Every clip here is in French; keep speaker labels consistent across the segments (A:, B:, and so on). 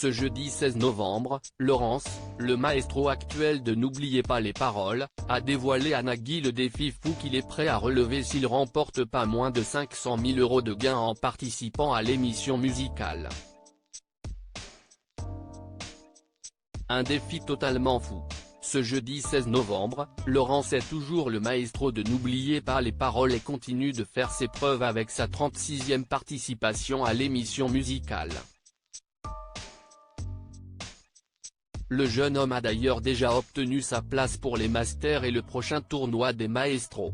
A: Ce jeudi 16 novembre, Laurence, le maestro actuel de N'oubliez pas les paroles, a dévoilé à Nagui le défi fou qu'il est prêt à relever s'il remporte pas moins de 500 000 € de gains en participant à l'émission musicale. Un défi totalement fou. Ce jeudi 16 novembre, Laurence est toujours le maestro de N'oubliez pas les paroles et continue de faire ses preuves avec sa 36e participation à l'émission musicale. Le jeune homme a d'ailleurs déjà obtenu sa place pour les Masters et le prochain tournoi des maestros.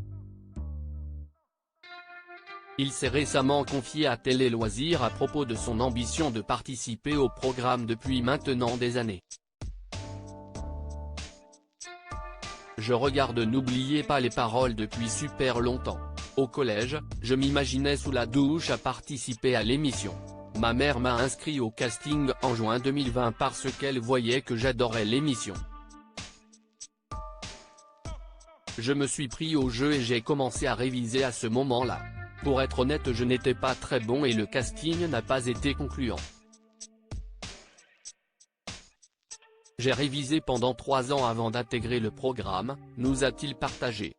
A: Il s'est récemment confié à Télé Loisirs à propos de son ambition de participer au programme depuis maintenant des années. Je regarde N'oubliez pas les paroles depuis super longtemps. Au collège, je m'imaginais sous la douche à participer à l'émission. Ma mère m'a inscrit au casting en juin 2020 parce qu'elle voyait que j'adorais l'émission. Je me suis pris au jeu et j'ai commencé à réviser à ce moment-là. Pour être honnête, je n'étais pas très bon et le casting n'a pas été concluant. J'ai révisé pendant 3 ans avant d'intégrer le programme, nous a-t-il partagé.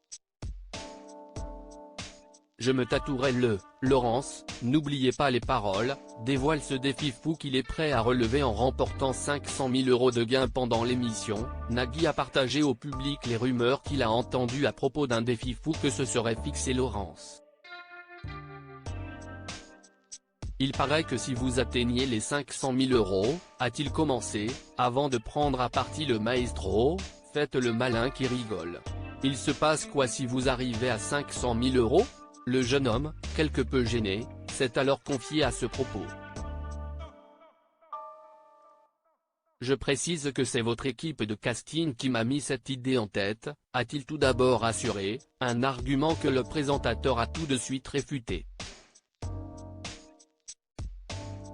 A: Je me tatouerai le « Laurence, n'oubliez pas les paroles », dévoile ce défi fou qu'il est prêt à relever en remportant 500 000 € de gains pendant l'émission. Nagui a partagé au public les rumeurs qu'il a entendues à propos d'un défi fou que se serait fixé Laurence. Il paraît que si vous atteignez les 500 000 €, a-t-il commencé, avant de prendre à partie le maestro, faites le malin qui rigole. Il se passe quoi si vous arrivez à 500 000 €? Le jeune homme, quelque peu gêné, s'est alors confié à ce propos. Je précise que c'est votre équipe de casting qui m'a mis cette idée en tête, a-t-il tout d'abord assuré, un argument que le présentateur a tout de suite réfuté.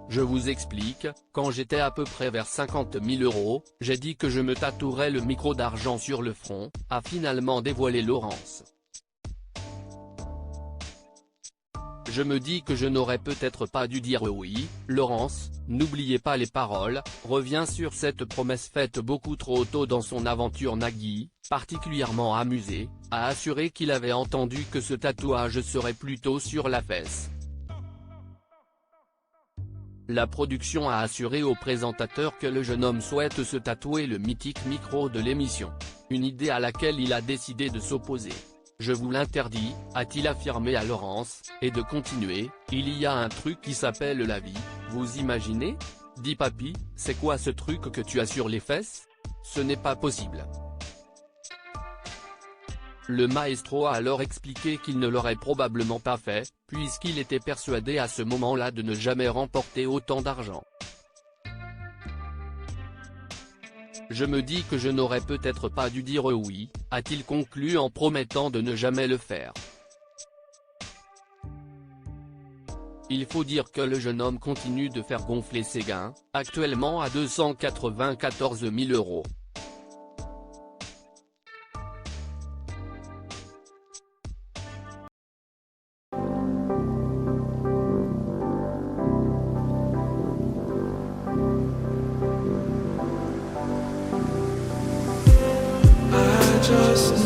A: Je vous explique, quand j'étais à peu près vers 50 000 €, j'ai dit que je me tatouerais le micro d'argent sur le front, a finalement dévoilé Laurence. Je me dis que je n'aurais peut-être pas dû dire oui. Laurence, n'oubliez pas les paroles, revient sur cette promesse faite beaucoup trop tôt dans son aventure. Nagui, particulièrement amusé, a assuré qu'il avait entendu que ce tatouage serait plutôt sur la fesse. La production a assuré au présentateur que le jeune homme souhaite se tatouer le mythique micro de l'émission. Une idée à laquelle il a décidé de s'opposer. Je vous l'interdis, a-t-il affirmé à Laurence, et de continuer, il y a un truc qui s'appelle la vie, vous imaginez? Dis papy, c'est quoi ce truc que tu as sur les fesses? Ce n'est pas possible. Le maestro a alors expliqué qu'il ne l'aurait probablement pas fait, puisqu'il était persuadé à ce moment-là de ne jamais remporter autant d'argent. Je me dis que je n'aurais peut-être pas dû dire oui, a-t-il conclu en promettant de ne jamais le faire. Il faut dire que le jeune homme continue de faire gonfler ses gains, actuellement à 294 000 €.
B: Just